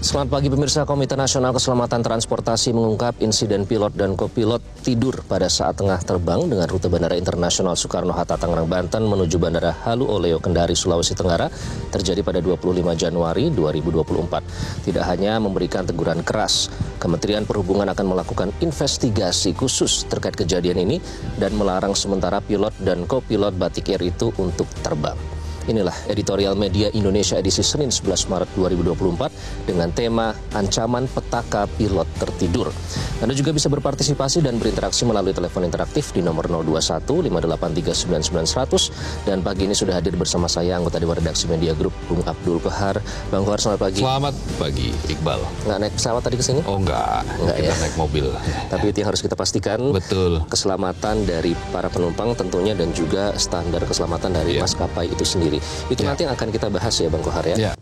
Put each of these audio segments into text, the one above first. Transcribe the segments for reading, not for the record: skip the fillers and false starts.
Selamat pagi pemirsa. Komite Nasional Keselamatan Transportasi mengungkap insiden pilot dan kopilot tidur pada saat tengah terbang dengan rute Bandara Internasional Soekarno-Hatta Tangerang, Banten menuju Bandara Halu Oleo Kendari, Sulawesi Tenggara terjadi pada 25 Januari 2024. Tidak hanya memberikan teguran keras, Kementerian Perhubungan akan melakukan investigasi khusus terkait kejadian ini dan melarang sementara pilot dan kopilot Batik Air itu untuk terbang. Inilah editorial Media Indonesia edisi Senin 11 Maret 2024 dengan tema Ancaman Petaka Pilot Tertidur. Anda juga bisa berpartisipasi dan berinteraksi melalui telepon interaktif di nomor 021 5839900 dan pagi ini sudah hadir bersama saya anggota Dewan Redaksi Media Group, Bung Abdul Kohar. Bang Kohar, selamat pagi. Selamat pagi, Iqbal. Nggak naik pesawat tadi ke sini? Oh enggak ya? Kita naik mobil. Tapi itu yang harus kita pastikan. Betul. Keselamatan dari para penumpang tentunya dan juga standar keselamatan dari maskapai itu sendiri. Itu nanti yang akan kita bahas ya Bang Kohar ya.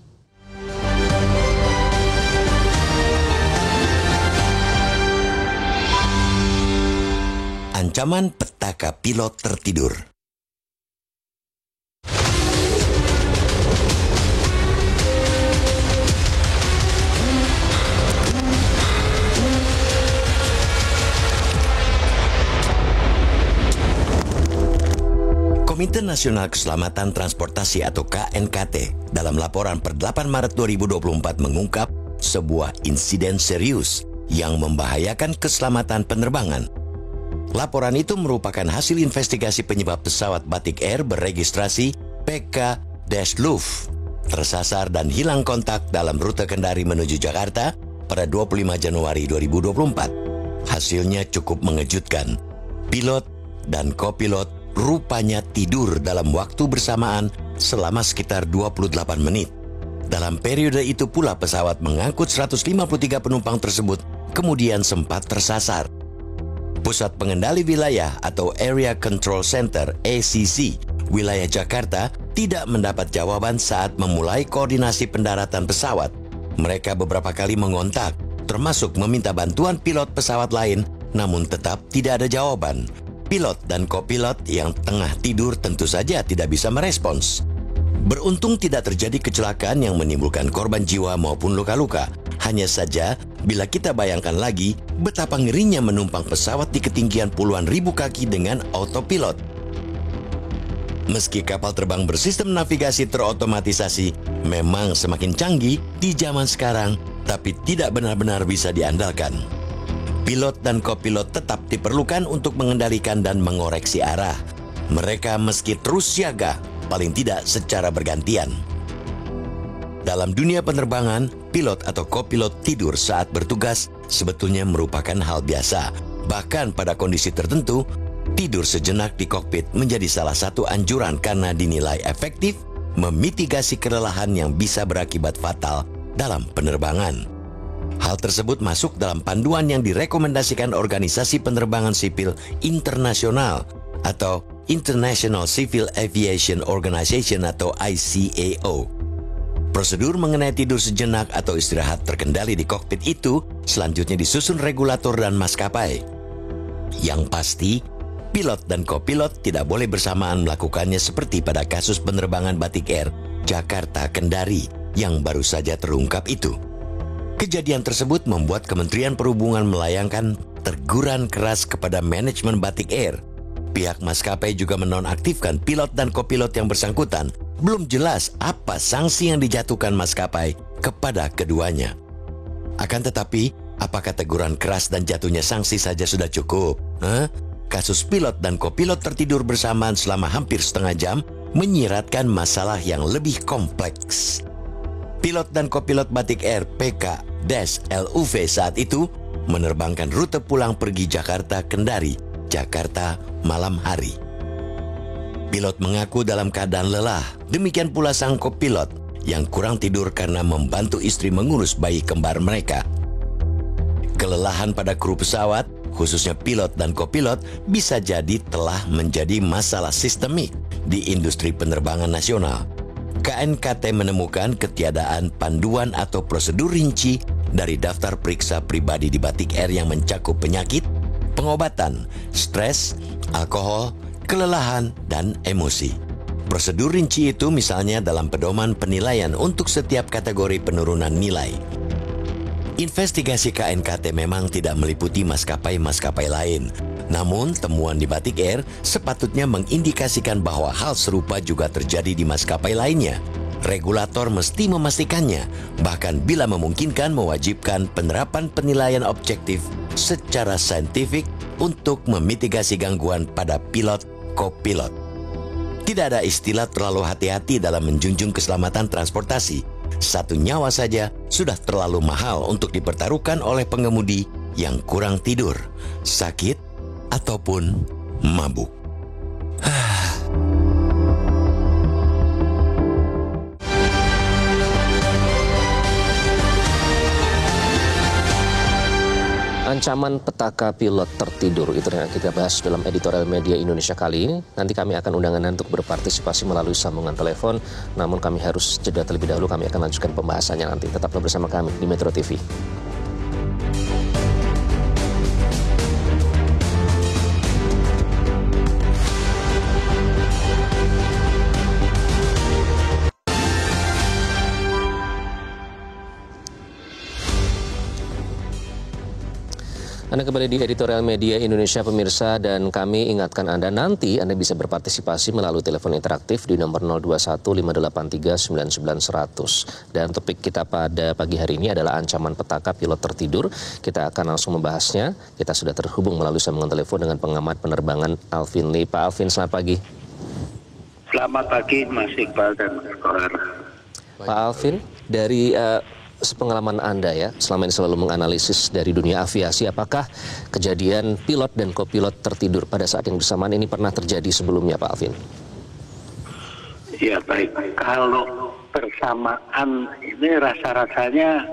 Ancaman petaka pilot tertidur. Komite Nasional Keselamatan Transportasi atau KNKT dalam laporan per 8 Maret 2024 mengungkap sebuah insiden serius yang membahayakan keselamatan penerbangan. Laporan itu merupakan hasil investigasi penyebab pesawat Batik Air beregistrasi PK-LUF tersasar dan hilang kontak dalam rute Kendari menuju Jakarta pada 25 Januari 2024. Hasilnya cukup mengejutkan. Pilot dan kopilot rupanya tidur dalam waktu bersamaan selama sekitar 28 menit. Dalam periode itu pula pesawat mengangkut 153 penumpang tersebut kemudian sempat tersasar. Pusat Pengendali Wilayah atau Area Control Center ACC wilayah Jakarta tidak mendapat jawaban saat memulai koordinasi pendaratan pesawat. Mereka beberapa kali mengontak, termasuk meminta bantuan pilot pesawat lain, namun tetap tidak ada jawaban. Pilot dan kopilot yang tengah tidur tentu saja tidak bisa merespons. Beruntung tidak terjadi kecelakaan yang menimbulkan korban jiwa maupun luka-luka. Hanya saja, bila kita bayangkan lagi betapa ngerinya menumpang pesawat di ketinggian puluhan ribu kaki dengan autopilot. Meski kapal terbang bersistem navigasi terotomatisasi memang semakin canggih di zaman sekarang, tapi tidak benar-benar bisa diandalkan. Pilot dan kopilot tetap diperlukan untuk mengendalikan dan mengoreksi arah. Mereka meski terus siaga, paling tidak secara bergantian. Dalam dunia penerbangan, pilot atau kopilot tidur saat bertugas sebetulnya merupakan hal biasa. Bahkan pada kondisi tertentu, tidur sejenak di kokpit menjadi salah satu anjuran karena dinilai efektif memitigasi kelelahan yang bisa berakibat fatal dalam penerbangan. Hal tersebut masuk dalam panduan yang direkomendasikan Organisasi Penerbangan Sipil Internasional atau International Civil Aviation Organization atau ICAO. Prosedur mengenai tidur sejenak atau istirahat terkendali di kokpit itu selanjutnya disusun regulator dan maskapai. Yang pasti, pilot dan kopilot tidak boleh bersamaan melakukannya seperti pada kasus penerbangan Batik Air Jakarta Kendari yang baru saja terungkap itu. Kejadian tersebut membuat Kementerian Perhubungan melayangkan teguran keras kepada manajemen Batik Air. Pihak maskapai juga menonaktifkan pilot dan kopilot yang bersangkutan. Belum jelas apa sanksi yang dijatuhkan maskapai kepada keduanya. Akan tetapi, apakah teguran keras dan jatuhnya sanksi saja sudah cukup? Kasus pilot dan kopilot tertidur bersamaan selama hampir setengah jam menyiratkan masalah yang lebih kompleks. Pilot dan kopilot Batik Air PK-LUF saat itu menerbangkan rute pulang pergi Jakarta Kendari, Jakarta malam hari. Pilot mengaku dalam keadaan lelah, demikian pula sang kopilot yang kurang tidur karena membantu istri mengurus bayi kembar mereka. Kelelahan pada kru pesawat, khususnya pilot dan kopilot, bisa jadi telah menjadi masalah sistemik di industri penerbangan nasional. KNKT menemukan ketiadaan panduan atau prosedur rinci dari daftar periksa pribadi di Batik Air yang mencakup penyakit, pengobatan, stres, alkohol, kelelahan, dan emosi. Prosedur rinci itu misalnya dalam pedoman penilaian untuk setiap kategori penurunan nilai. Investigasi KNKT memang tidak meliputi maskapai-maskapai lain. Namun, temuan di Batik Air sepatutnya mengindikasikan bahwa hal serupa juga terjadi di maskapai lainnya. Regulator mesti memastikannya, bahkan bila memungkinkan mewajibkan penerapan penilaian objektif secara saintifik untuk memitigasi gangguan pada pilot kopilot. Tidak ada istilah terlalu hati-hati dalam menjunjung keselamatan transportasi. Satu nyawa saja sudah terlalu mahal untuk dipertaruhkan oleh pengemudi yang kurang tidur, sakit, ataupun mabuk. Ancaman petaka pilot tertidur, itu yang kita bahas dalam editorial media Indonesia kali ini. Nanti kami akan undang Anda untuk berpartisipasi melalui sambungan telepon. Namun kami harus jeda terlebih dahulu, kami akan lanjutkan pembahasannya nanti. Tetaplah bersama kami di Metro TV. Anda kembali di editorial media Indonesia pemirsa, dan kami ingatkan Anda nanti Anda bisa berpartisipasi melalui telepon interaktif di nomor 0215839900. Dan topik kita pada pagi hari ini adalah ancaman petaka pilot tertidur. Kita akan langsung membahasnya. Kita sudah terhubung melalui sambungan telepon dengan pengamat penerbangan Alvin Lee. Pak Alvin, selamat pagi. Selamat pagi Mas Iqbal dan Mas Kohar. Pak Alvin, dari sepengalaman Anda ya, selama ini selalu menganalisis dari dunia aviasi, apakah kejadian pilot dan kopilot tertidur pada saat yang bersamaan ini pernah terjadi sebelumnya, Pak Alvin? Ya baik, kalau bersamaan ini rasa-rasanya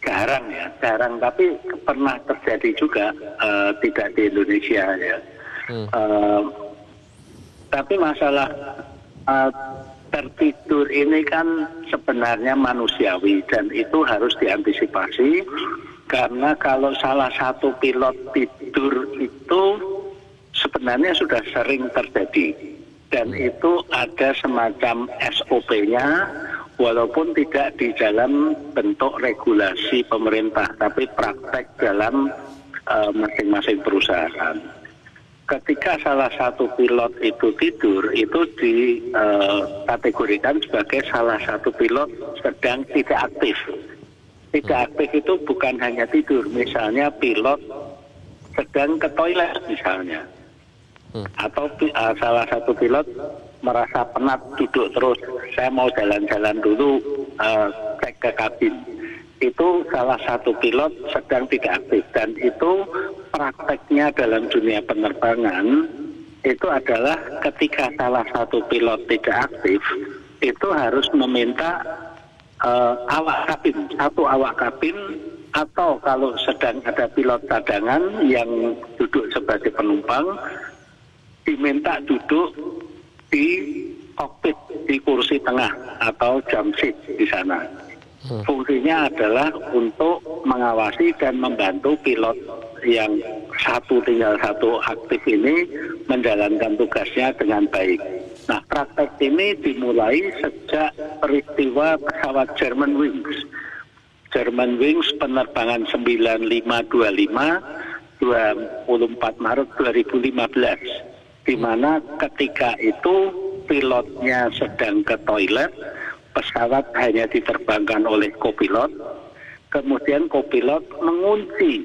jarang, tapi pernah terjadi juga, tidak di Indonesia ya. Tapi masalah tertidur ini kan sebenarnya manusiawi dan itu harus diantisipasi, karena kalau salah satu pilot tidur itu sebenarnya sudah sering terjadi dan itu ada semacam SOP-nya, walaupun tidak di dalam bentuk regulasi pemerintah tapi praktek dalam masing-masing perusahaan. Ketika salah satu pilot itu tidur, itu dikategorikan sebagai salah satu pilot sedang tidak aktif. Tidak aktif itu bukan hanya tidur, misalnya pilot sedang ke toilet misalnya. Atau salah satu pilot merasa penat duduk terus, saya mau jalan-jalan dulu, cek ke kabin. Itu salah satu pilot sedang tidak aktif, dan itu prakteknya dalam dunia penerbangan itu adalah ketika salah satu pilot tidak aktif, itu harus meminta satu awak kabin, atau kalau sedang ada pilot cadangan yang duduk sebagai penumpang, diminta duduk di kokpit, di kursi tengah atau jump seat di sana. Fungsinya adalah untuk mengawasi dan membantu pilot yang tinggal satu aktif ini menjalankan tugasnya dengan baik. Nah, praktek ini dimulai sejak peristiwa pesawat Germanwings penerbangan 9525 24 Maret 2015, di mana ketika itu pilotnya sedang ke toilet, pesawat hanya diterbangkan oleh kopilot, kemudian kopilot mengunci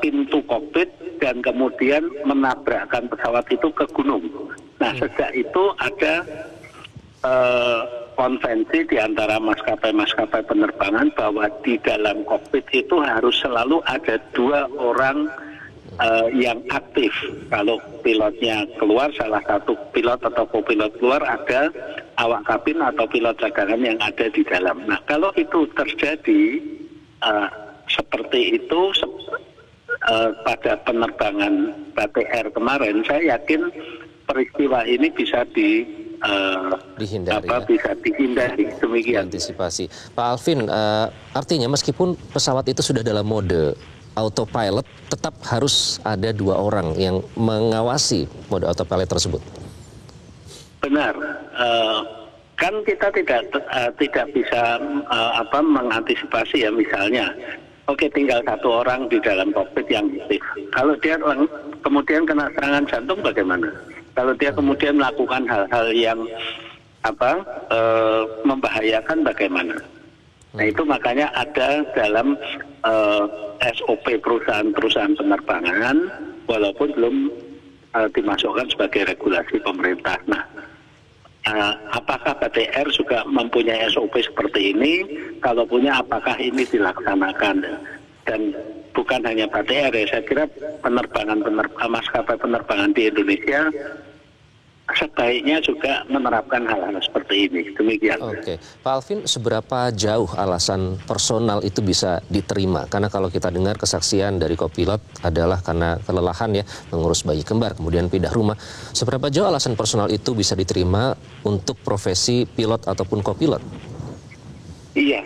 pintu kokpit dan kemudian menabrakkan pesawat itu ke gunung. Nah, sejak itu ada konvensi di antara maskapai-maskapai penerbangan bahwa di dalam kokpit itu harus selalu ada 2 orang yang aktif. Kalau pilotnya keluar, salah satu pilot atau kopilot keluar, ada awak kabin atau pilot cadangan yang ada di dalam. Nah, kalau itu terjadi seperti itu pada penerbangan Batik Air kemarin, saya yakin peristiwa ini bisa dihindari. Bisa dihindari, demikian. Antisipasi. Pak Alvin, artinya meskipun pesawat itu sudah dalam mode autopilot, tetap harus ada 2 orang yang mengawasi mode autopilot tersebut. Benar. kan kita tidak bisa mengantisipasi ya, misalnya oke, tinggal satu orang di dalam kokpit yang aktif. Kalau dia kemudian kena serangan jantung bagaimana? Kalau dia kemudian melakukan hal-hal yang membahayakan bagaimana? Nah, itu makanya ada dalam SOP perusahaan-perusahaan penerbangan, walaupun belum dimasukkan sebagai regulasi pemerintah. Nah, apakah BTR juga mempunyai SOP seperti ini? Kalau punya, apakah ini dilaksanakan? Dan bukan hanya BTR ya, saya kira maskapai penerbangan di Indonesia sebaiknya juga menerapkan hal-hal seperti ini. Demikian. Oke, Pak Alvin, seberapa jauh alasan personal itu bisa diterima? Karena kalau kita dengar kesaksian dari kopilot adalah karena kelelahan ya, mengurus bayi kembar, kemudian pindah rumah. Seberapa jauh alasan personal itu bisa diterima untuk profesi pilot ataupun kopilot? Iya,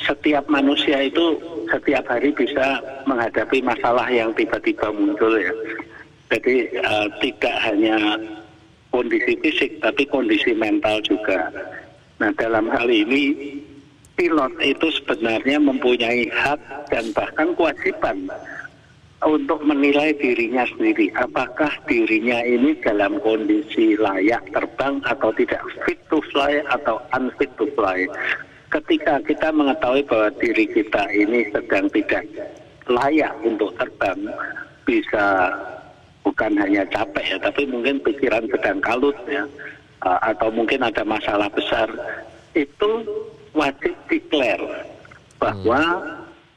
setiap manusia itu setiap hari bisa menghadapi masalah yang tiba-tiba muncul ya. Jadi tidak hanya kondisi fisik, tapi kondisi mental juga. Nah, dalam hal ini, pilot itu sebenarnya mempunyai hak dan bahkan kewajiban untuk menilai dirinya sendiri. Apakah dirinya ini dalam kondisi layak terbang atau tidak, fit to fly atau unfit to fly. Ketika kita mengetahui bahwa diri kita ini sedang tidak layak untuk terbang, bisa bukan hanya capek ya, tapi mungkin pikiran sedang kalut ya, atau mungkin ada masalah besar, itu wajib declare bahwa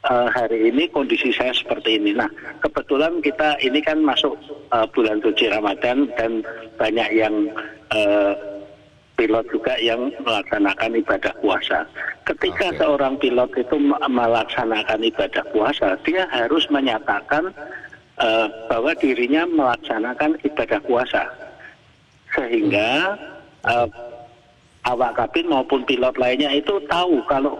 hari ini kondisi saya seperti ini. Nah, kebetulan kita ini kan masuk bulan suci Ramadan dan banyak yang pilot juga yang melaksanakan ibadah puasa. Ketika seorang pilot itu melaksanakan ibadah puasa, dia harus menyatakan bahwa dirinya melaksanakan ibadah puasa, sehingga awak kabin maupun pilot lainnya itu tahu kalau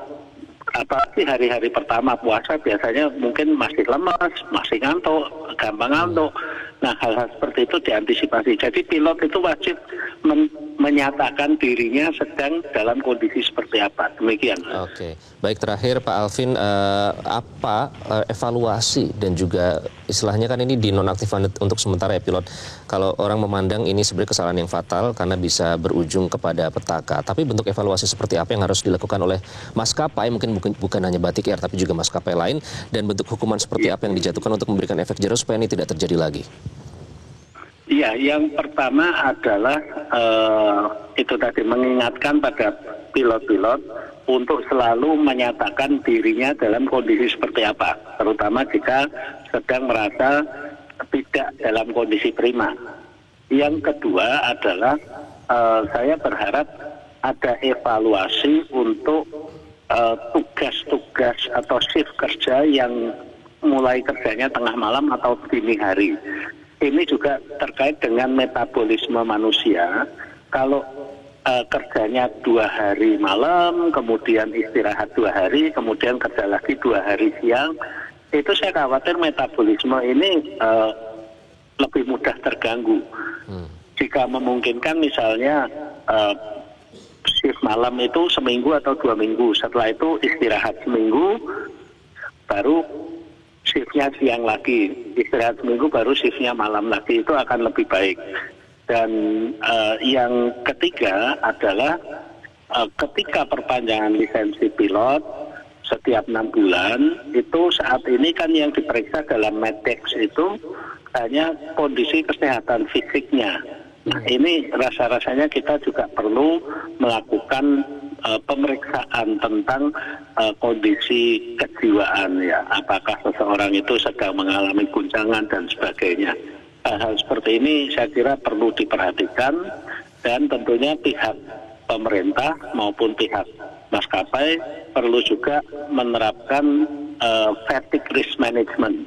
apalagi hari-hari pertama puasa biasanya mungkin masih lemas, masih ngantuk, gampang ngantuk. Nah, hal-hal seperti itu diantisipasi. Jadi pilot itu wajib menyatakan dirinya sedang dalam kondisi seperti apa. Demikian. Oke, baik, terakhir Pak Alvin, apa evaluasi dan juga istilahnya kan ini dinonaktifkan untuk sementara ya pilot. Kalau orang memandang ini sebenarnya kesalahan yang fatal karena bisa berujung kepada petaka. Tapi bentuk evaluasi seperti apa yang harus dilakukan oleh maskapai, mungkin bukan hanya Batik Air tapi juga maskapai lain, dan bentuk hukuman seperti apa yang dijatuhkan untuk memberikan efek jera supaya ini tidak terjadi lagi? Iya, yang pertama adalah itu tadi, mengingatkan pada pilot-pilot untuk selalu menyatakan dirinya dalam kondisi seperti apa, terutama jika sedang merasa tidak dalam kondisi prima. Yang kedua adalah saya berharap ada evaluasi untuk tugas-tugas atau shift kerja yang mulai kerjanya tengah malam atau dini hari. Ini juga terkait dengan metabolisme manusia. Kalau kerjanya 2 hari malam, kemudian istirahat 2 hari, kemudian kerja lagi 2 hari siang, itu saya khawatir metabolisme ini lebih mudah terganggu. Jika memungkinkan misalnya shift malam itu seminggu atau 2 minggu, setelah itu istirahat seminggu, baru shiftnya siang lagi, istirahat seminggu baru shiftnya malam lagi, itu akan lebih baik. Dan yang ketiga adalah ketika perpanjangan lisensi pilot setiap 6 bulan, itu saat ini kan yang diperiksa dalam Meddex itu hanya kondisi kesehatan fisiknya. Nah, ini rasa-rasanya kita juga perlu melakukan pemeriksaan tentang kondisi kejiwaan ya, apakah seseorang itu sedang mengalami guncangan dan sebagainya. Hal seperti ini saya kira perlu diperhatikan, dan tentunya pihak pemerintah maupun pihak maskapai perlu juga menerapkan fatigue risk management.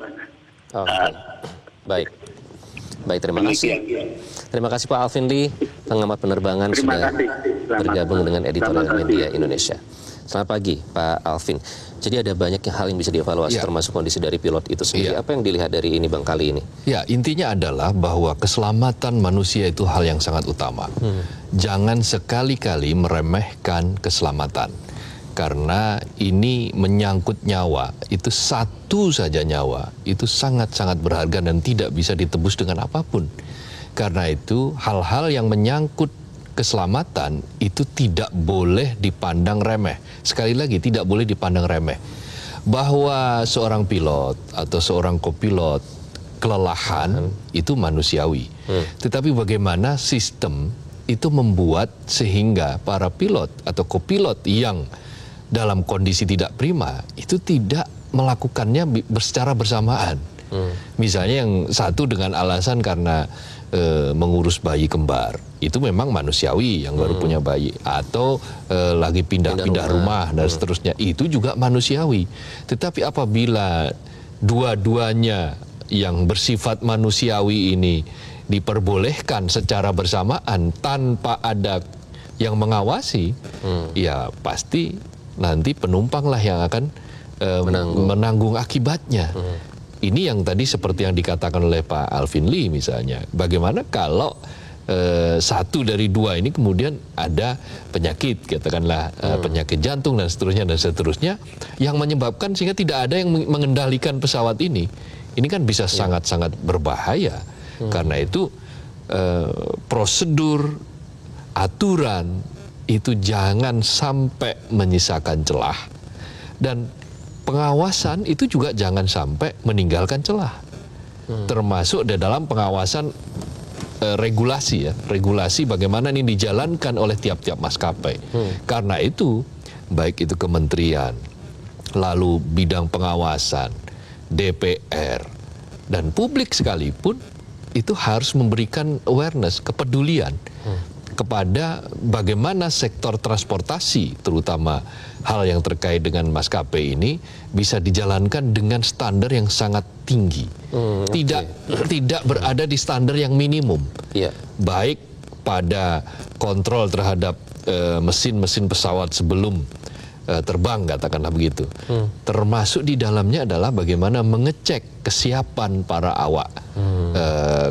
Baik, terima kasih. Terima kasih Pak Alvin Lee, pengamat penerbangan, sudah bergabung dengan Editorial Media Indonesia. Selamat pagi, Pak Alvin. Jadi ada banyak hal yang bisa dievaluasi, termasuk kondisi dari pilot itu sendiri. Apa yang dilihat dari ini, Bang, kali ini? Ya, intinya adalah bahwa keselamatan manusia itu hal yang sangat utama. Jangan sekali-kali meremehkan keselamatan. Karena ini menyangkut nyawa, itu satu saja nyawa, itu sangat-sangat berharga dan tidak bisa ditebus dengan apapun. Karena itu hal-hal yang menyangkut keselamatan itu tidak boleh dipandang remeh. Sekali lagi, tidak boleh dipandang remeh. Bahwa seorang pilot atau seorang kopilot kelelahan itu manusiawi. Tetapi bagaimana sistem itu membuat sehingga para pilot atau kopilot yang dalam kondisi tidak prima itu tidak melakukannya secara bersamaan. Misalnya yang satu dengan alasan karena mengurus bayi kembar, itu memang manusiawi yang baru punya bayi, atau lagi pindah-pindah rumah dan seterusnya, itu juga manusiawi. Tetapi apabila dua-duanya yang bersifat manusiawi ini diperbolehkan secara bersamaan tanpa ada yang mengawasi, ya pasti nanti penumpanglah yang akan menanggung akibatnya. Ini yang tadi seperti yang dikatakan oleh Pak Alvin Lee misalnya. Bagaimana kalau satu dari dua ini kemudian ada penyakit, katakanlah penyakit jantung dan seterusnya yang menyebabkan sehingga tidak ada yang mengendalikan pesawat ini. Ini kan bisa sangat-sangat berbahaya. Karena itu prosedur, aturan itu jangan sampai menyisakan celah, dan pengawasan itu juga jangan sampai meninggalkan celah. Termasuk di dalam pengawasan regulasi ya. Regulasi bagaimana ini dijalankan oleh tiap-tiap maskapai. Karena itu, baik itu kementerian, lalu bidang pengawasan, DPR, dan publik sekalipun, itu harus memberikan awareness, kepedulian kepada bagaimana sektor transportasi, terutama hal yang terkait dengan maskapai ini bisa dijalankan dengan standar yang sangat tinggi. Tidak berada di standar yang minimum. Baik pada kontrol terhadap mesin-mesin pesawat sebelum terbang, katakanlah begitu. Termasuk di dalamnya adalah bagaimana mengecek kesiapan para awak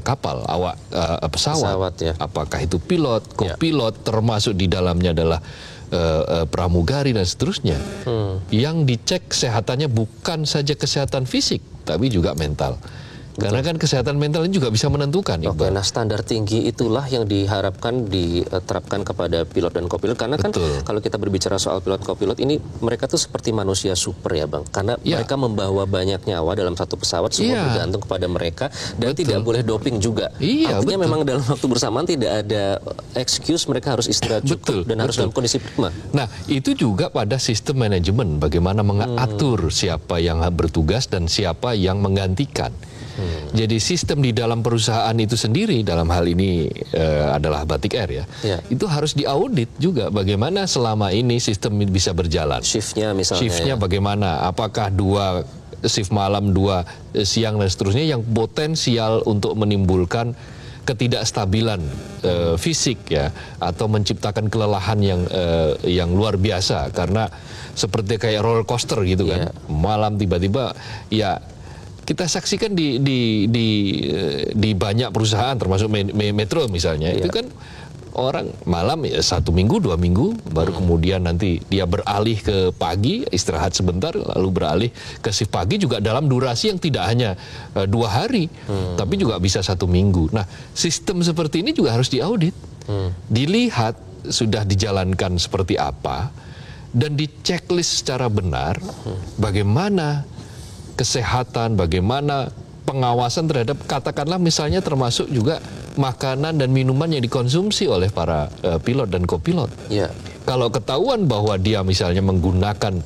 kapal, awak pesawat ya. Apakah itu pilot, kopilot, termasuk di dalamnya adalah pramugari dan seterusnya. Yang dicek kesehatannya bukan saja kesehatan fisik, tapi juga mental. Karena kan kesehatan mental ini juga bisa menentukan. Oke, nah standar tinggi itulah yang diharapkan diterapkan kepada pilot dan kopilot. Karena kan kalau kita berbicara soal pilot kopilot ini, mereka tuh seperti manusia super ya Bang. Karena mereka membawa banyak nyawa dalam satu pesawat, semua bergantung kepada mereka. Dan tidak boleh doping juga. Artinya memang dalam waktu bersamaan tidak ada excuse, mereka harus istirahat cukup dan harus dalam kondisi prima. Nah, itu juga pada sistem manajemen, bagaimana mengatur siapa yang bertugas dan siapa yang menggantikan. Jadi sistem di dalam perusahaan itu sendiri, dalam hal ini adalah Batik Air ya, itu harus diaudit juga bagaimana selama ini sistem bisa berjalan. Shiftnya misalnya. Shiftnya bagaimana? Apakah 2 shift malam, 2 siang dan seterusnya yang potensial untuk menimbulkan ketidakstabilan fisik ya, atau menciptakan kelelahan yang luar biasa, karena seperti kayak roller coaster gitu kan. Malam tiba-tiba ya. Kita saksikan di banyak perusahaan, termasuk Metro misalnya, itu kan orang malam ya 1 minggu, 2 minggu, baru kemudian nanti dia beralih ke pagi, istirahat sebentar, lalu beralih ke shift pagi juga dalam durasi yang tidak hanya 2 hari, tapi juga bisa 1 minggu. Nah, sistem seperti ini juga harus diaudit, dilihat sudah dijalankan seperti apa, dan diceklis secara benar bagaimana kesehatan, bagaimana pengawasan terhadap, katakanlah misalnya termasuk juga makanan dan minuman yang dikonsumsi oleh para pilot dan kopilot. Kalau ketahuan bahwa dia misalnya menggunakan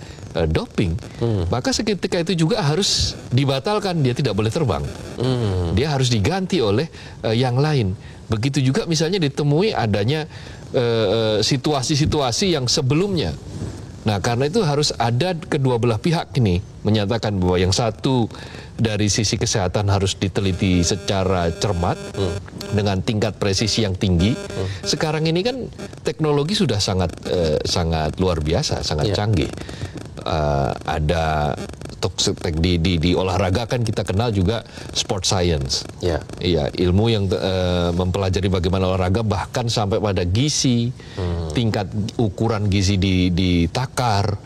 doping, maka seketika itu juga harus dibatalkan, dia tidak boleh terbang. Dia harus diganti oleh yang lain. Begitu juga misalnya ditemui adanya situasi-situasi yang sebelumnya Nah, karena itu harus ada kedua belah pihak ini menyatakan bahwa yang satu dari sisi kesehatan harus diteliti secara cermat dengan tingkat presisi yang tinggi. Sekarang ini kan teknologi sudah sangat luar biasa, sangat canggih. Ada di olahraga kan kita kenal juga sport science. Iya, ilmu yang mempelajari bagaimana olahraga bahkan sampai pada gizi, tingkat ukuran gizi di takar,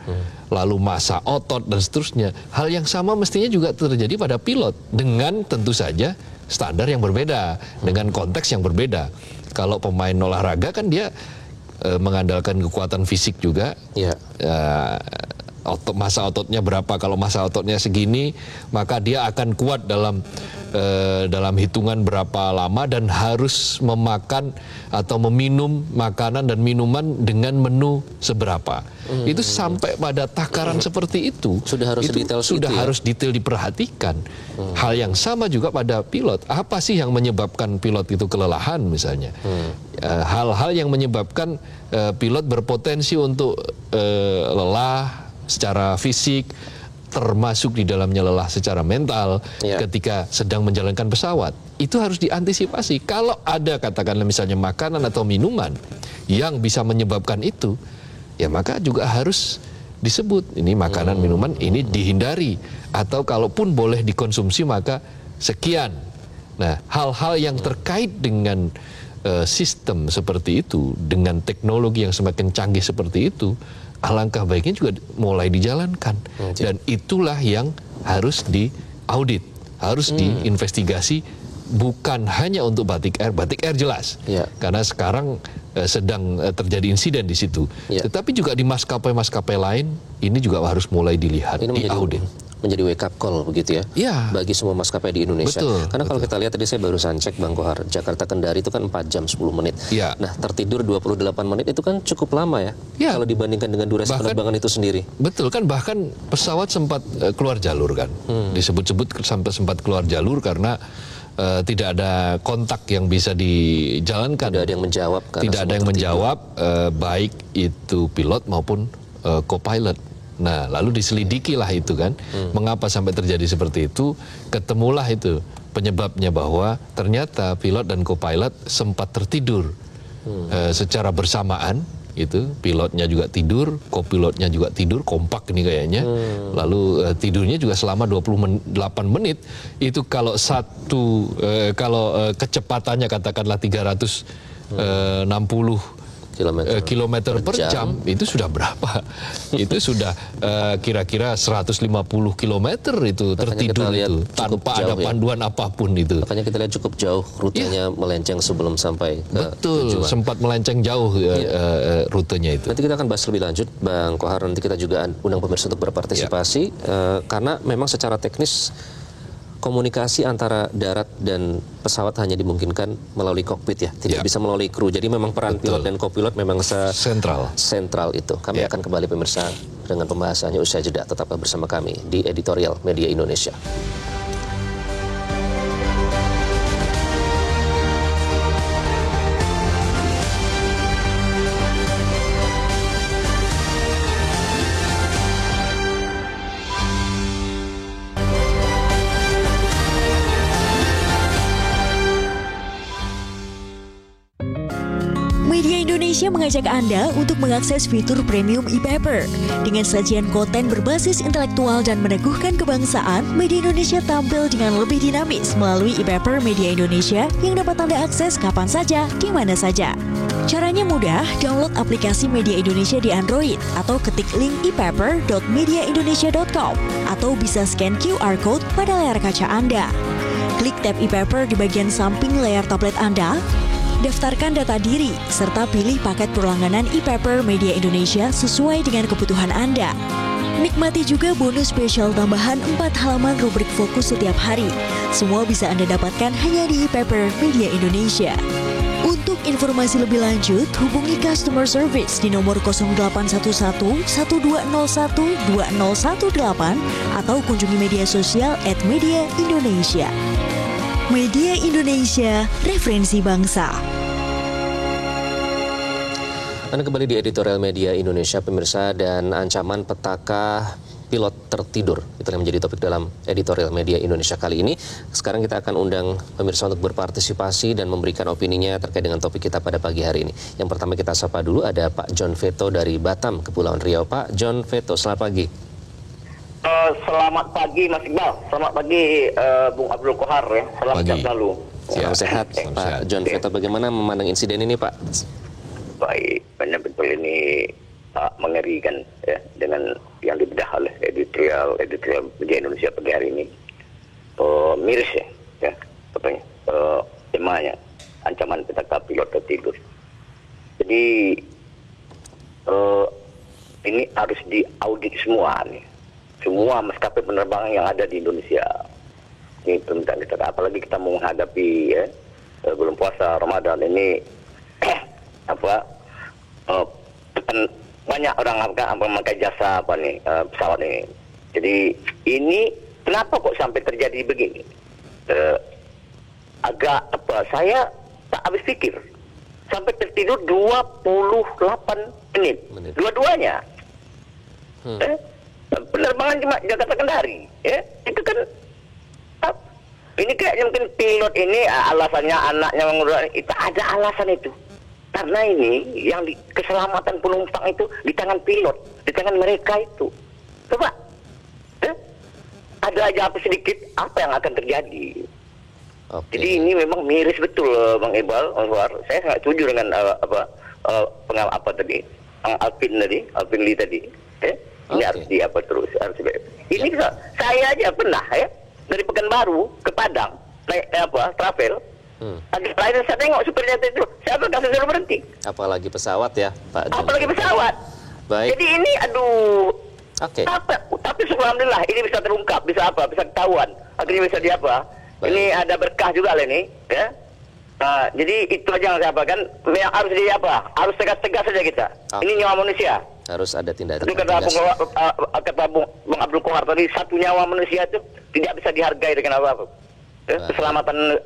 lalu massa otot dan seterusnya. Hal yang sama mestinya juga terjadi pada pilot dengan tentu saja standar yang berbeda, dengan konteks yang berbeda. Kalau pemain olahraga kan dia mengandalkan kekuatan fisik juga. Massa ototnya berapa, kalau massa ototnya segini maka dia akan kuat dalam hitungan berapa lama dan harus memakan atau meminum makanan dan minuman dengan menu seberapa. Itu sampai pada takaran seperti itu sudah harus detail diperhatikan. Hal yang sama juga pada pilot. Apa sih yang menyebabkan pilot itu kelelahan misalnya? Hal-hal yang menyebabkan pilot berpotensi untuk lelah secara fisik, termasuk di dalamnya lelah secara mental ketika sedang menjalankan pesawat. Itu harus diantisipasi. Kalau ada katakanlah misalnya makanan atau minuman yang bisa menyebabkan itu, ya maka juga harus disebut ini makanan minuman ini dihindari, atau kalaupun boleh dikonsumsi maka sekian. Nah, hal-hal yang terkait dengan sistem seperti itu, dengan teknologi yang semakin canggih seperti itu, alangkah baiknya juga mulai dijalankan. Dan itulah yang harus diaudit, harus diinvestigasi, bukan hanya untuk Batik Air. Batik Air jelas, karena sekarang sedang terjadi insiden di situ. Tetapi juga di maskapai-maskapai lain, ini juga harus mulai dilihat, diaudit. Menjadi wake up call begitu ya, bagi semua maskapai di Indonesia. Karena kalau kita lihat tadi saya barusan cek Bang Kohar, Jakarta Kendari itu kan 4 jam 10 menit. Nah, tertidur 28 menit itu kan cukup lama ya. Kalau dibandingkan dengan durasi penerbangan itu sendiri. Betul kan, bahkan pesawat sempat keluar jalur kan. Disebut-sebut sampai sempat keluar jalur karena tidak ada kontak yang bisa dijalankan. Tidak ada yang menjawab. Tidak ada yang menjawab, baik itu pilot maupun co-pilot. Nah, lalu diselidikilah itu kan, mengapa sampai terjadi seperti itu, ketemulah itu penyebabnya bahwa ternyata pilot dan co-pilot sempat tertidur secara bersamaan, itu pilotnya juga tidur, co-pilotnya juga tidur, kompak ini kayaknya, lalu tidurnya juga selama 28 menit, itu kalau kecepatannya katakanlah 360 kilometer per jam, itu sudah berapa? Itu sudah kira-kira 150 kilometer itu tertidur itu tanpa ada panduan apapun itu. Makanya kita lihat cukup jauh rutenya melenceng sebelum sampai ke tujuan. Sempat melenceng jauh rutenya itu. Nanti kita akan bahas lebih lanjut, Bang Kohar. Nanti kita juga undang pemirsa untuk berpartisipasi karena memang secara teknis komunikasi antara darat dan pesawat hanya dimungkinkan melalui kokpit ya, tidak bisa melalui kru. Jadi memang peran pilot dan kopilot memang sentral itu. Kami akan kembali pemirsa dengan pembahasannya usai jeda. Tetaplah bersama kami di Editorial Media Indonesia. Indonesia mengajak Anda untuk mengakses fitur premium e-paper. Dengan sajian konten berbasis intelektual dan meneguhkan kebangsaan, Media Indonesia tampil dengan lebih dinamis melalui e-paper Media Indonesia yang dapat Anda akses kapan saja, di mana saja. Caranya mudah, download aplikasi Media Indonesia di Android atau ketik link epaper.mediaindonesia.com atau bisa scan QR Code pada layar kaca Anda. Klik tab e-paper di bagian samping layar tablet Anda, daftarkan data diri, serta pilih paket berlangganan e-paper Media Indonesia sesuai dengan kebutuhan Anda. Nikmati juga bonus spesial tambahan 4 halaman rubrik fokus setiap hari. Semua bisa Anda dapatkan hanya di e-paper Media Indonesia. Untuk informasi lebih lanjut, hubungi customer service di nomor 0811 1201 2018 atau kunjungi media sosial @Media Indonesia. Media Indonesia, referensi bangsa. Anda kembali di Editorial Media Indonesia, pemirsa, dan ancaman petaka pilot tertidur. Itu yang menjadi topik dalam Editorial Media Indonesia kali ini. Sekarang kita akan undang pemirsa untuk berpartisipasi dan memberikan opininya terkait dengan topik kita pada pagi hari ini. Yang pertama kita sapa dulu, ada Pak John Veto dari Batam, Kepulauan Riau. Pak John Veto, selamat pagi. Selamat pagi Mas Iqbal, selamat pagi Bung Abdul Kohar ya, selamat siang selalu. Salam sehat, Pak John Veto. Bagaimana memandang insiden ini, Pak? Baik, benar-betul ini mengerikan ya, dengan yang dibedah oleh editorial Media Indonesia pagi hari ini. Miris ya katanya, temanya ancaman petaka pilot tertidur. Jadi ini harus diaudit semua nih, semua maskapai penerbangan yang ada di Indonesia. Ini permintaan kita, apalagi kita mau menghadapi ya, bulan puasa Ramadan ini. Banyak orang memakai jasa pesawat ini. Jadi ini kenapa kok sampai terjadi begini? Saya tak habis pikir. Sampai tertidur 28 menit. Dua-duanya. Penerbangan cuma Jakarta Kendari, ya. Itu kan ini kayaknya mungkin pilot ini alasannya anaknya mengurus, itu ada alasan itu. Karena ini yang keselamatan penumpang itu di tangan pilot, di tangan mereka itu. Coba, ada aja apa sedikit, apa yang akan terjadi? Okay. Jadi ini memang miris betul, Bang Iqbal, saya sangat setuju dengan Alvin Lee tadi. Ini harus terus, harus ini bisa. Saya aja pernah dari Pekanbaru ke Padang naik travel. Agak lain saya tengok supirnya itu, saya kasih suruh berhenti. Apalagi pesawat ya, Pak John. Apalagi pesawat. Baik. Jadi ini Oke. Tapi alhamdulillah ini bisa terungkap, bisa ketahuan. Akhirnya bisa Baik. Ini ada berkah juga lah ini, ya. Jadi itu aja yang kan yang harus harus tegas-tegas saja kita. Okay. Ini nyawa manusia. Harus ada tindakan tegas. Kata Bung Abdul Kohar tadi, satu nyawa manusia itu tidak bisa dihargai dengan apa-apa. Keselamatan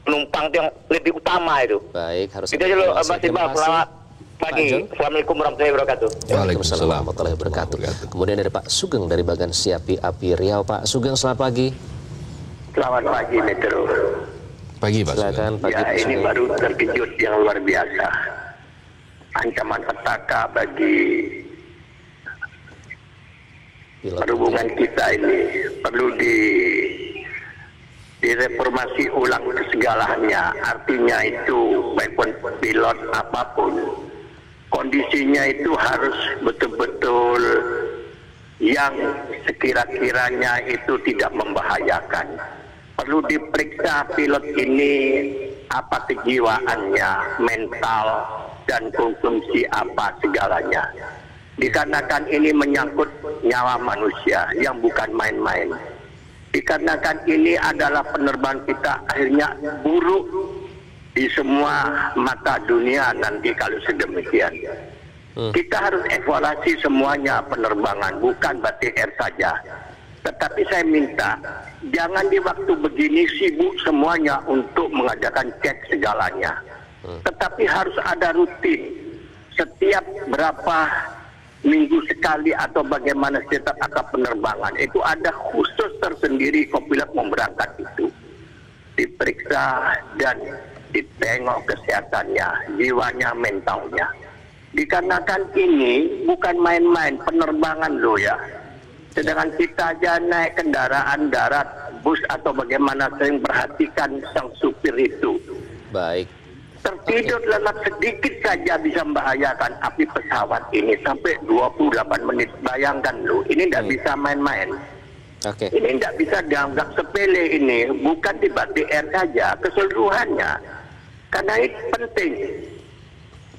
penumpang itu yang lebih utama itu. Baik, harus itu aja loh, Mas Iqbal. Selamat pagi. Assalamualaikum warahmatullahi wabarakatuh. Waalaikumsalam warahmatullahi wabarakatuh. Kemudian dari Pak Sugeng dari Bagan Siapi Api Riau. Pak Sugeng, selamat pagi. Selamat pagi, Metro. Pagi, Pak Silakan, Sugeng. pagi, Ya, Pak ini Sugeng. baru terkejut yang luar biasa. Ancaman petaka bagi perhubungan kita ini perlu direformasi ulang segalanya. Artinya itu baikpun pilot apapun, kondisinya itu harus betul-betul yang sekira-kiranya itu tidak membahayakan. Perlu diperiksa pilot ini apa kejiwaannya, mental dan konsumsi apa segalanya. Dikarenakan ini menyangkut nyawa manusia yang bukan main-main. Dikarenakan ini adalah penerbangan kita akhirnya buruk di semua mata dunia nanti kalau sedemikian. Kita harus evaluasi semuanya penerbangan, bukan Batik Air saja. Tetapi saya minta, jangan di waktu begini sibuk semuanya untuk mengadakan cek segalanya. Tetapi harus ada rutin. Setiap berapa minggu sekali atau bagaimana setiap akap penerbangan. Itu ada khusus tersendiri kopilot mau berangkat itu. Diperiksa dan ditengok kesehatannya, jiwanya, mentalnya. Dikarenakan ini bukan main-main penerbangan loh ya. Sedangkan kita aja naik kendaraan darat, bus atau bagaimana sering perhatikan sang supir itu. Baik. Tertidur lelap sedikit saja bisa membahayakan, api pesawat ini sampai 28 menit. Bayangkan loh, ini tidak bisa main-main. Oke. Ini tidak bisa dianggap sepele ini, bukan di Batik Air saja, keseluruhannya. Karena ini penting.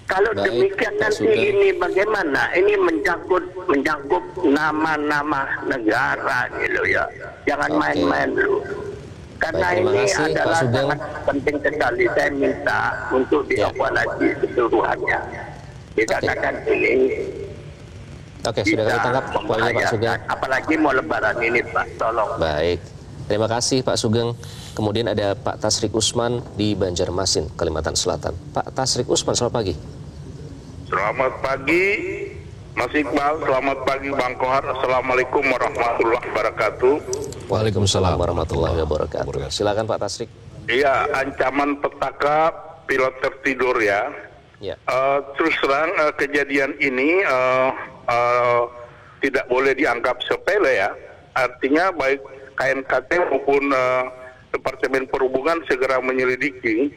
Kalau Baik, demikian Pak nanti Sugeng. ini bagaimana? Ini menyangkut nama-nama negara gitu ya. Jangan Oke. main-main dulu. Karena Baik, terima ini kasih, Pak adalah Sugeng. sangat penting sekali. Saya minta untuk dievaluasi keseluruhannya. Dikarenakan ini Oke, sudah kami tangkap poinnya Pak Sugeng. apalagi mau lebaran ini Pak, tolong. Baik. Terima kasih Pak Sugeng. Kemudian ada Pak Tasrik Usman di Banjarmasin, Kalimantan Selatan. Pak Tasrik Usman, selamat pagi. Selamat pagi Mas Iqbal, selamat pagi Bang Kohar. Assalamualaikum warahmatullahi wabarakatuh. Waalaikumsalam warahmatullahi wabarakatuh. Silakan Pak Tasrik. Iya, ancaman petaka pilot tertidur ya. Ya. Terus terang kejadian ini tidak boleh dianggap sepele ya. Artinya baik KNKT maupun Departemen Perhubungan segera menyelidiki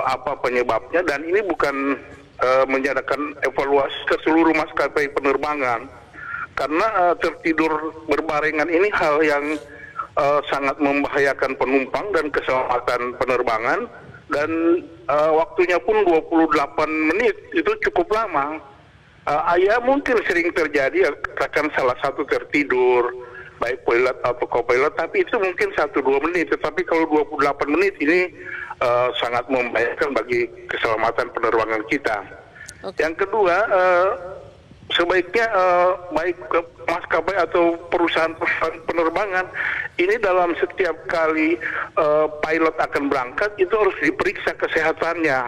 apa penyebabnya, dan ini bukan menjadikan evaluasi ke seluruh maskapai penerbangan, karena tertidur berbarengan ini hal yang sangat membahayakan penumpang dan keselamatan penerbangan, dan waktunya pun 28 menit itu cukup lama. Ya mungkin sering terjadi akan salah satu tertidur, baik pilot atau co-pilot, tapi itu mungkin 1-2 menit. Tetapi kalau 28 menit ini sangat membahayakan bagi keselamatan penerbangan kita. Okay. Yang kedua, sebaiknya baik maskapai atau perusahaan penerbangan ini dalam setiap kali pilot akan berangkat itu harus diperiksa kesehatannya.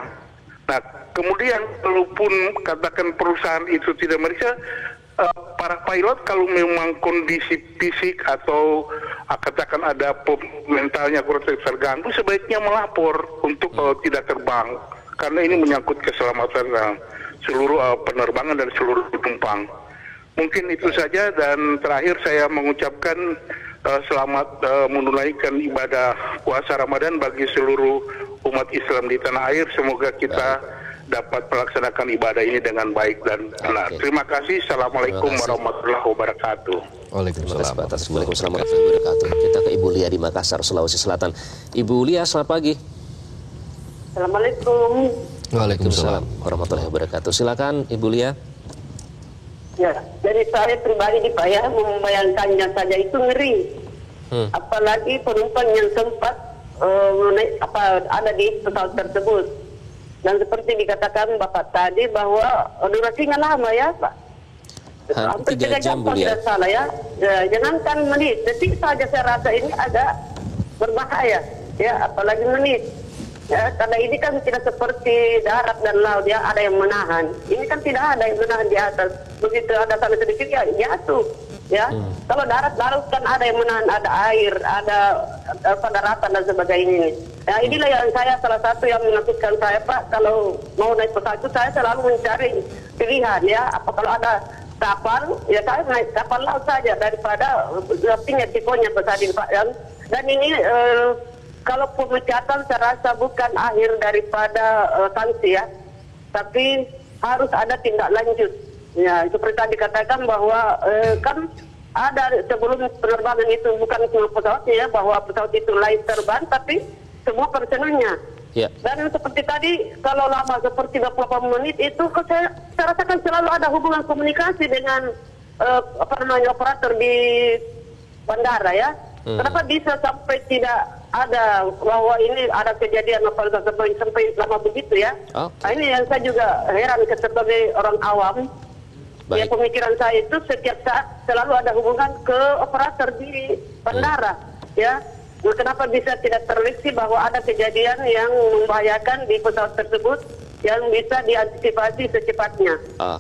Nah, kemudian walaupun katakan perusahaan itu tidak meriksa, para pilot kalau memang kondisi fisik atau katakan ada mentalnya kurang terganggu, sebaiknya melapor untuk tidak terbang, karena ini menyangkut keselamatan seluruh penerbangan dan seluruh penumpang. Mungkin itu saja, dan terakhir saya mengucapkan selamat menunaikan ibadah puasa Ramadan bagi seluruh umat Islam di tanah air. Semoga kita dapat melaksanakan ibadah ini dengan baik dan benar. Terima kasih. Assalamualaikum warahmatullahi wabarakatuh. Waalaikumsalam warahmatullahi wabarakatuh. Kita ke Ibu Lia di Makassar, Sulawesi Selatan. Ibu Lia, selamat pagi. Assalamualaikum. Waalaikumsalam warahmatullahi wabarakatuh. Silakan Ibu Lia. Ya, dari saya pribadi Pak ya, membayangkannya saja itu ngeri. Apalagi penumpang yang sempat ada di pesawat tersebut. Dan seperti dikatakan Bapak tadi bahwa durasinya lama ya Pak. Hampir 3 jam kalau tidak salah ya. Jangankan menit, detik saja saya rasa ini agak berbahaya ya, apalagi menit. Ya, karena ini kan tidak seperti darat dan laut ya, ada yang menahan. Ini kan tidak ada yang menahan di atas. Begitu ada sana sedikit ya jatuh. Ya, kalau darat laut kan ada yang menahan, ada air, ada daratan dan sebagainya. Nah, inilah yang saya salah satu yang menakutkan saya Pak. Kalau mau naik pesawat itu saya selalu mencari pilihan ya. Apa kalau ada kapal, ya saya naik kapal laut saja daripada tinggal tiponya pesawat ini Pak. Dan ini kalau pemecatan saya rasa bukan akhir daripada sanksi ya, tapi harus ada tindak lanjut. Ya, seperti tadi dikatakan bahwa kan ada sebelum penerbangan itu bukan cuma pesawatnya ya, bahwa pesawat itu layak terbang, tapi semua personelnya. Yeah. Dan seperti tadi kalau lama seperti 28 menit itu saya rasakan selalu ada hubungan komunikasi dengan operator di bandara ya. Kenapa bisa sampai tidak ada bahwa ini ada kejadian sampai lama begitu ya? Nah, ini yang saya juga heran sebagai orang awam. Ya, pemikiran saya itu setiap saat selalu ada hubungan ke operator di bandara ya. Nah, kenapa bisa tidak terdeteksi bahwa ada kejadian yang membahayakan di pesawat tersebut yang bisa diantisipasi secepatnya.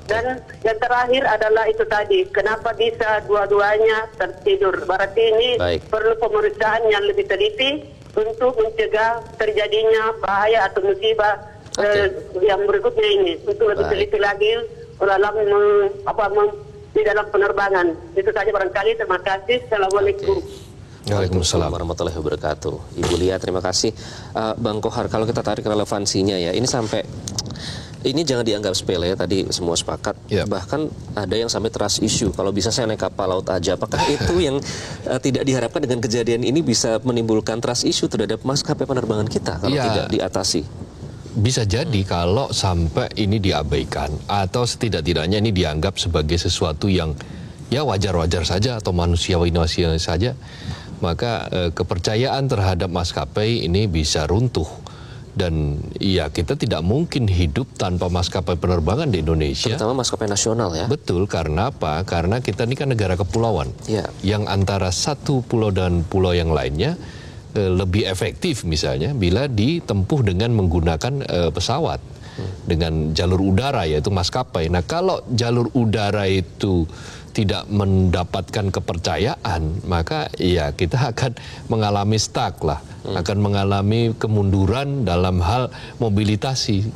Dan yang terakhir adalah itu tadi, kenapa bisa dua-duanya tertidur. Berarti ini perlu pemeriksaan yang lebih teliti untuk mencegah terjadinya bahaya atau musibah yang berikutnya ini. Untuk lebih teliti lagi di dalam penerbangan. Itu saja barangkali. Terima kasih. Assalamualaikum. Waalaikumsalam warahmatullahi wabarakatuh. Ibu Lia, terima kasih. Bang Kohar, kalau kita tarik relevansinya ya, ini sampai ini jangan dianggap sepele ya, tadi semua sepakat. Bahkan ada yang sampai trust issue. Kalau bisa saya naik kapal laut aja. Apakah itu yang tidak diharapkan dengan kejadian ini bisa menimbulkan trust issue terhadap maskapai penerbangan kita kalau tidak diatasi? Bisa jadi kalau sampai ini diabaikan atau setidak-tidaknya ini dianggap sebagai sesuatu yang ya wajar-wajar saja atau manusiawi saja, maka kepercayaan terhadap maskapai ini bisa runtuh. Dan ya kita tidak mungkin hidup tanpa maskapai penerbangan di Indonesia. Terutama maskapai nasional ya. Betul, karena apa? Karena kita ini kan negara kepulauan. Yang antara satu pulau dan pulau yang lainnya lebih efektif misalnya bila ditempuh dengan menggunakan pesawat. dengan jalur udara, yaitu maskapai. Nah, kalau jalur udara itu tidak mendapatkan kepercayaan, maka ya kita akan mengalami stuck lah, akan mengalami kemunduran dalam hal mobilisasi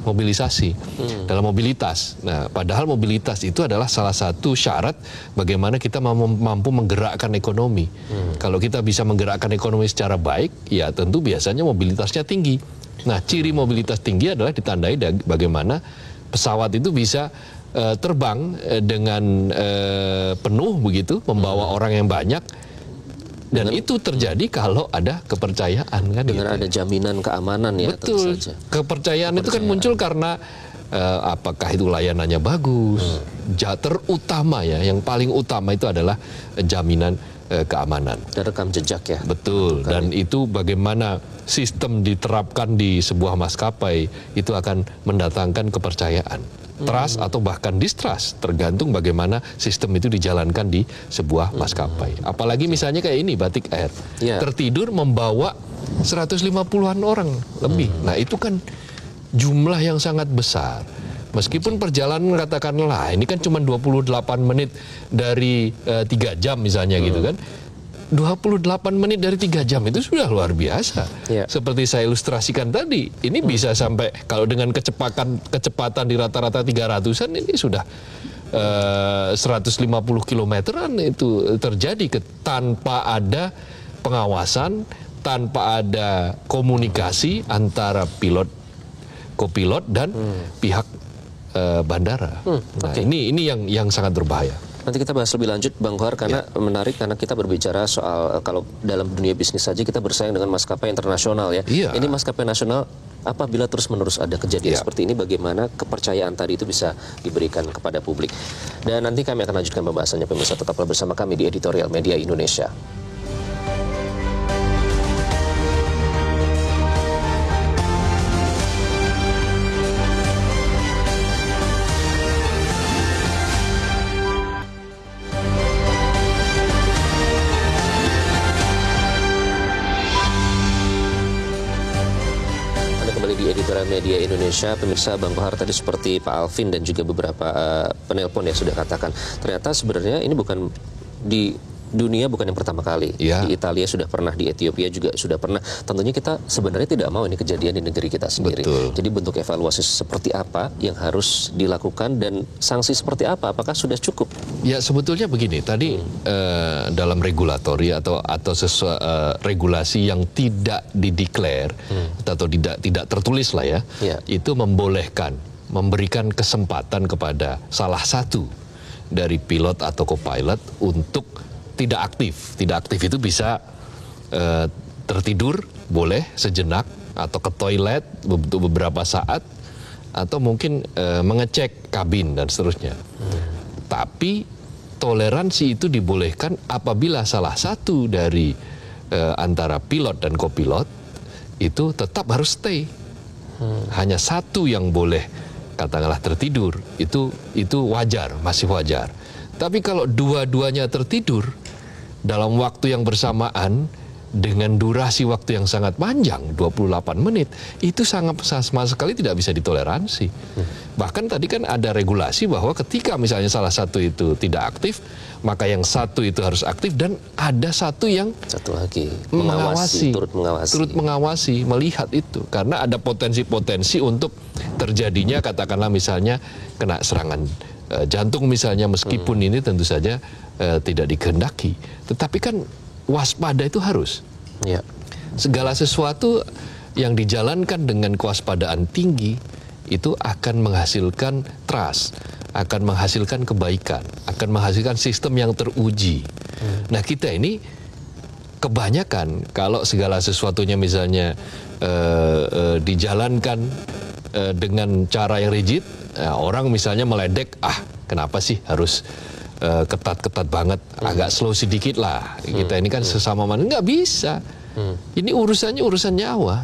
dalam mobilitas. Nah, padahal mobilitas itu adalah salah satu syarat bagaimana kita mampu menggerakkan ekonomi. Kalau kita bisa menggerakkan ekonomi secara baik, ya tentu biasanya mobilitasnya tinggi. Nah, ciri mobilitas tinggi adalah ditandai bagaimana pesawat itu bisa terbang dengan penuh begitu, membawa orang yang banyak, dan itu terjadi kalau ada kepercayaan kan. Dengan gitu. Ada jaminan keamanan ya. Betul. Tentu saja. Kepercayaan itu kan muncul karena apakah itu layanannya bagus. Terutama ya, yang paling utama itu adalah jaminan keamanan dan rekam jejak ya. Betul. Dan itu bagaimana sistem diterapkan di sebuah maskapai itu akan mendatangkan kepercayaan. Trust atau bahkan distrust, tergantung bagaimana sistem itu dijalankan di sebuah maskapai. Apalagi misalnya kayak ini, Batik Air, tertidur membawa 150-an orang lebih. Nah, itu kan jumlah yang sangat besar. Meskipun perjalanan katakanlah ini kan cuma 28 menit dari 3 jam misalnya gitu kan. 28 menit dari 3 jam itu sudah luar biasa. Seperti saya ilustrasikan tadi, ini bisa sampai kalau dengan kecepatan di rata-rata 300-an ini sudah 150 kilometeran itu terjadi tanpa ada pengawasan, tanpa ada komunikasi antara pilot, kopilot dan pihak bandara. Nah, ini yang sangat berbahaya. Nanti kita bahas lebih lanjut, Bang Kohar, karena menarik, karena kita berbicara soal kalau dalam dunia bisnis saja kita bersaing dengan maskapai internasional ya. Ini maskapai nasional, apabila terus-menerus ada kejadian seperti ini, bagaimana kepercayaan tadi itu bisa diberikan kepada publik. Dan nanti kami akan lanjutkan pembahasannya, pemirsa. Tetaplah bersama kami di Editorial Media Indonesia. Media Indonesia, pemirsa. Bang Kohar, tadi seperti Pak Alvin dan juga beberapa penelpon ya sudah katakan, ternyata sebenarnya ini bukan di dunia, bukan yang pertama kali. Di Italia sudah pernah, di Ethiopia juga sudah pernah. Tentunya kita sebenarnya tidak mau ini kejadian di negeri kita sendiri. Jadi bentuk evaluasi seperti apa yang harus dilakukan dan sanksi seperti apa? Apakah sudah cukup? Ya, sebetulnya begini. Tadi dalam regulatori atau regulasi yang tidak dideklar atau tidak tertulis lah ya, itu membolehkan, memberikan kesempatan kepada salah satu dari pilot atau co-pilot untuk tidak aktif. Tidak aktif itu bisa tertidur, boleh sejenak, atau ke toilet beberapa saat, atau mungkin mengecek kabin dan seterusnya. Tapi toleransi itu dibolehkan apabila salah satu dari antara pilot dan kopilot itu tetap harus stay. Hanya satu yang boleh katakanlah tertidur, itu wajar, masih wajar. Tapi kalau dua-duanya tertidur dalam waktu yang bersamaan dengan durasi waktu yang sangat panjang, 28 menit, itu sangat sama sekali tidak bisa ditoleransi. Bahkan tadi kan ada regulasi bahwa ketika misalnya salah satu itu tidak aktif, maka yang satu itu harus aktif, dan ada satu lagi turut mengawasi, melihat itu, karena ada potensi-potensi untuk terjadinya katakanlah misalnya kena serangan jantung misalnya, meskipun ini tentu saja tidak dikehendaki, tetapi kan waspada itu harus. Segala sesuatu yang dijalankan dengan kewaspadaan tinggi itu akan menghasilkan trust, akan menghasilkan kebaikan, akan menghasilkan sistem yang teruji. Nah, kita ini kebanyakan kalau segala sesuatunya misalnya dijalankan dengan cara yang rigid, orang misalnya meledek, kenapa sih harus ketat-ketat banget, agak slow sedikit lah. Kita ini kan sesama manusia, nggak bisa. Ini urusannya urusan nyawa.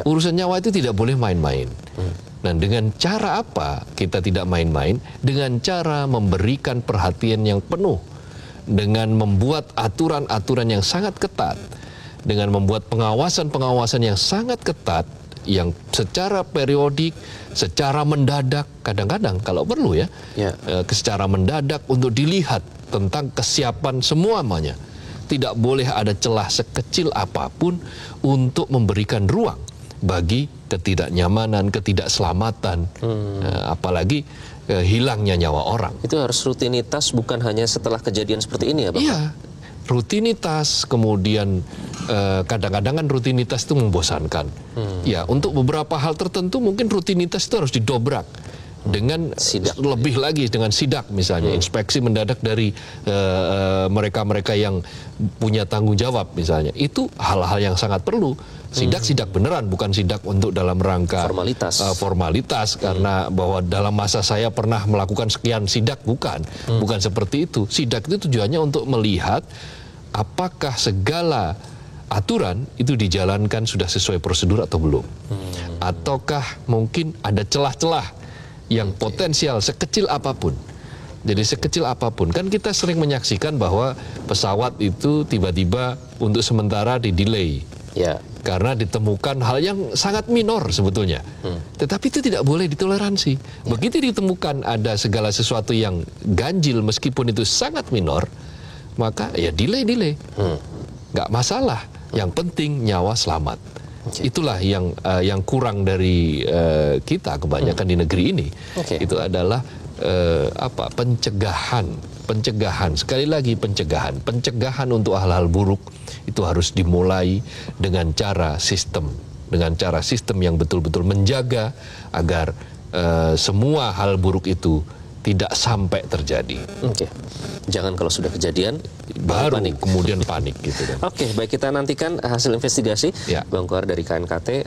Urusan nyawa itu tidak boleh main-main. Nah, dengan cara apa kita tidak main-main? Dengan cara memberikan perhatian yang penuh, dengan membuat aturan-aturan yang sangat ketat, dengan membuat pengawasan-pengawasan yang sangat ketat, yang secara periodik, secara mendadak, kadang-kadang kalau perlu secara mendadak untuk dilihat tentang kesiapan semuanya. Tidak boleh ada celah sekecil apapun untuk memberikan ruang bagi ketidaknyamanan, ketidakselamatan, apalagi hilangnya nyawa orang. Itu harus rutinitas, bukan hanya setelah kejadian seperti ini ya Bapak? Iya, rutinitas, kemudian kadang-kadang kan rutinitas itu membosankan. Ya, untuk beberapa hal tertentu mungkin rutinitas itu harus didobrak dengan sidak, lebih lagi dengan sidak misalnya, inspeksi mendadak dari mereka-mereka yang punya tanggung jawab misalnya. Itu hal-hal yang sangat perlu. Sidak beneran, bukan sidak untuk dalam rangka formalitas karena bahwa dalam masa saya pernah melakukan sekian sidak, bukan seperti itu. Sidak itu tujuannya untuk melihat apakah segala aturan itu dijalankan sudah sesuai prosedur atau belum, ataukah mungkin ada celah-celah yang potensial sekecil apapun. Jadi sekecil apapun, kan kita sering menyaksikan bahwa pesawat itu tiba-tiba untuk sementara di-delay. Ya. Karena ditemukan hal yang sangat minor sebetulnya. Tetapi itu tidak boleh ditoleransi. Begitu ditemukan ada segala sesuatu yang ganjil meskipun itu sangat minor, maka ya delay. Nggak masalah. Yang penting nyawa selamat. Itulah yang kurang dari kita kebanyakan di negeri ini. Itu adalah pencegahan. Sekali lagi pencegahan untuk hal-hal buruk itu harus dimulai dengan cara sistem yang betul-betul menjaga agar semua hal buruk itu tidak sampai terjadi. Jangan kalau sudah kejadian baru panik. Kemudian panik gitu. Baik, kita nantikan hasil investigasi Bang Kohar dari KNKT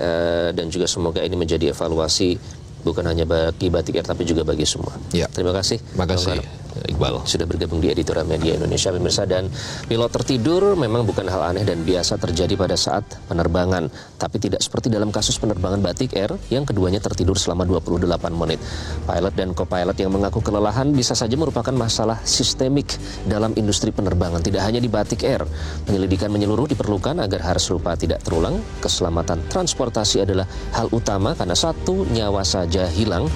dan juga semoga ini menjadi evaluasi bukan hanya bagi Batik Air tapi juga bagi semua. Terima kasih. Iqbal sudah bergabung di Editorial Media Indonesia, pemirsa. Dan pilot tertidur memang bukan hal aneh dan biasa terjadi pada saat penerbangan, tapi tidak seperti dalam kasus penerbangan Batik Air yang keduanya tertidur selama 28 menit. Pilot dan co-pilot yang mengaku kelelahan bisa saja merupakan masalah sistemik dalam industri penerbangan, tidak hanya di Batik Air. Penyelidikan menyeluruh diperlukan agar hal serupa tidak terulang. Keselamatan transportasi adalah hal utama karena satu nyawa saja hilang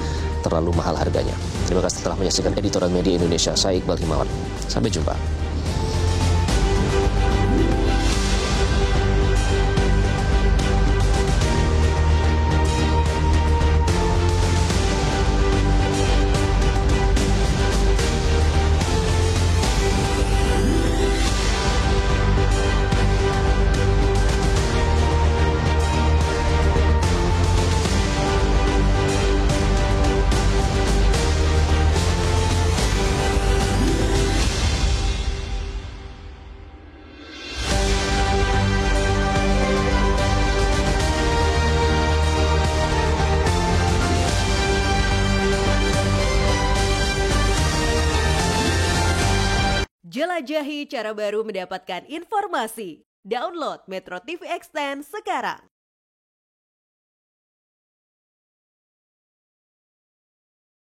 terlalu mahal harganya. Terima kasih telah menyaksikan Editorial Media Indonesia. Saya Iqbal Himawan. Sampai jumpa. Jelajahi cara baru mendapatkan informasi. Download Metro TV Extend sekarang.